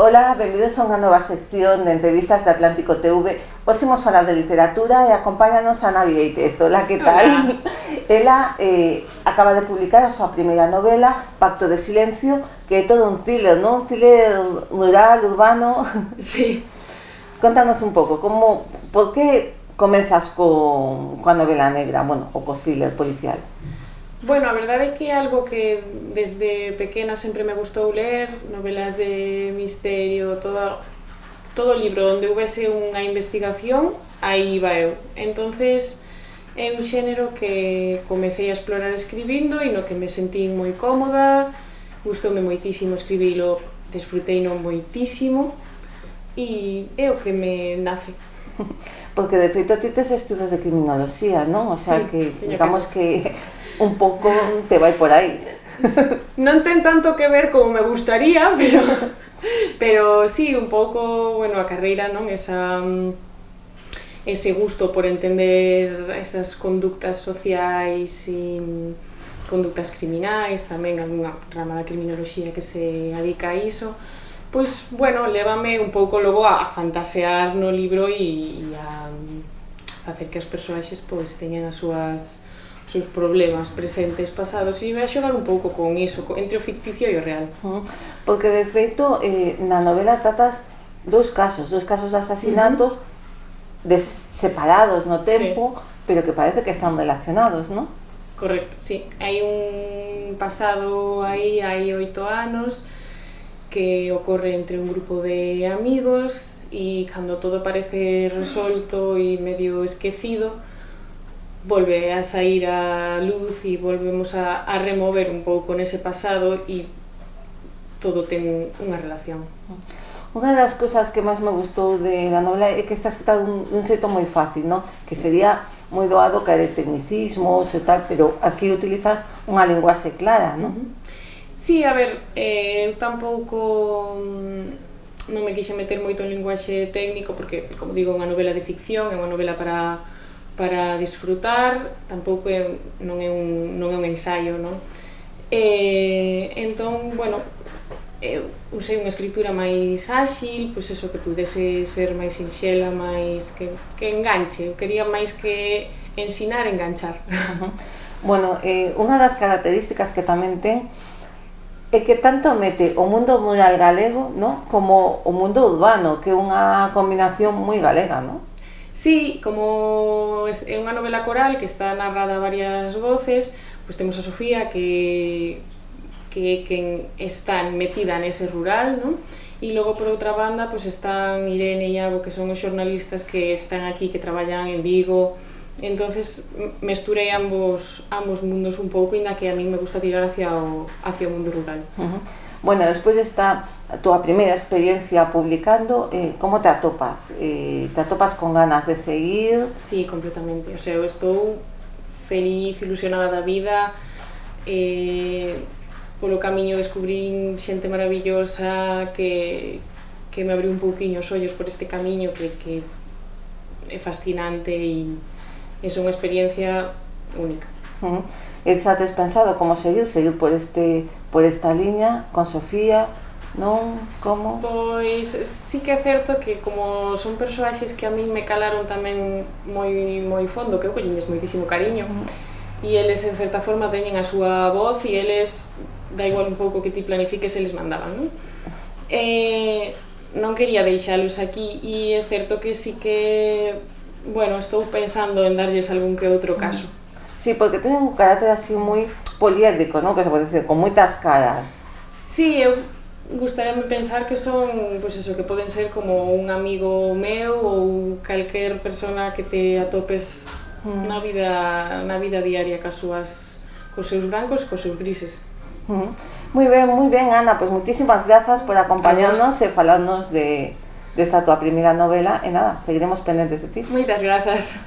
Ola, benvidos a unha nova sección de entrevistas de Atlántico TV. Hoxe imos falar de literatura e acompáñanos Ana Vieitez. Ola, que tal? Ela acaba de publicar a súa primeira novela, Pacto de Silencio, que é todo un thriller, non? Un thriller rural, urbano. Sí. Contanos un pouco, por que comenzas coa novela negra, bueno, ou co thriller policial? Bueno, a verdade é que é algo que desde pequena sempre me gustou ler, novelas de misterio, todo libro onde houvese unha investigación, aí iba eu. Entonces, é un xénero que comecei a explorar escribindo e no que me sentí moi cómoda, gustoume moitísimo escribilo, desfruteino moitísimo e é o que me nace. Porque de feito ti tes estudos de criminoloxía, non? O sea, sí, que digamos que un pouco te vai por aí. Non ten tanto que ver como me gustaría, pero sí, un pouco, bueno, a carreira, non? Ese gusto por entender esas conductas sociais e conductas criminais, tamén algunha rama da criminoloxía que se dedica a iso, pois, bueno, lévame un pouco logo a fantasear no libro e a facer que as personaxes pois teñan os seus problemas presentes, pasados, e vai xogar un pouco con iso, entre o ficticio e o real. Porque, de feito, na novela tratas dous casos de asasinatos separados no tempo, sí, pero que parece que están relacionados, non? Correcto, sí. Hai un pasado aí, hai 8 anos, que ocorre entre un grupo de amigos e cando todo parece resolto e medio esquecido, volve a sair a luz e volvemos a remover un pouco nese pasado e todo ten unha relación. Unha das cousas que máis me gustou da novela é que está escrita dun xeito moi fácil, non? Que sería moi doado caer en tecnicismos e tal, pero aquí utilizas unha linguaxe clara, non? Sí, a ver, eu tampouco non me quixe meter moito en linguaxe técnico porque, como digo, é unha novela de ficción, é unha novela para disfrutar, tampouco non é un ensaio, non? Entón, bueno, eu usei unha escritura máis áxil, pois eso, que pudese ser máis sinxela, máis que enganche, eu quería máis que ensinar, enganchar. Bueno, unha das características que tamén ten é que tanto mete o mundo rural galego, non? Como o mundo urbano, que é unha combinación moi galega, non? Sí, como é unha novela coral que está narrada a varias voces, pois temos a Sofía que está metida nese rural, non? E logo por outra banda pois están Irene e Iago, que son os xornalistas que están aquí, que traballan en Vigo. Entonces mesturei ambos mundos un pouco, inda que a mí me gusta tirar hacia o mundo rural. Bueno, despois desta túa primeira experiencia publicando, como te atopas? Te atopas con ganas de seguir? Sí, completamente. O sea, eu estou feliz, ilusionada da vida, polo camiño descubrín xente maravillosa que me abriu un pouquiño os ollos por este camiño que é fascinante e é unha experiencia única. E xa tes pensado como seguir por esta liña con Sofía, non? Como? Pois sí que é certo que como son persoaxes que a min me calaron tamén moi fondo, que eu collíñes moitísimo cariño, e eles en certa forma teñen a súa voz e eles, da igual un pouco que ti planifiques, eles mandaban, non? Non quería deixalos aquí e é certo que sí que, bueno, estou pensando en darlles algún que outro caso. Sí, porque ten un carácter así moi poliédrico, non? Que se pode decir, con moitas caras. Sí, eu gustaríame pensar que son, pois eso, que poden ser como un amigo meu ou calquer persona que te atopes na vida diaria cos seus brancos e cos seus grises. Moi ben, Ana, pois moitísimas grazas por acompañarnos e falarnos desta tua primeira novela e nada, seguiremos pendentes de ti. Moitas grazas.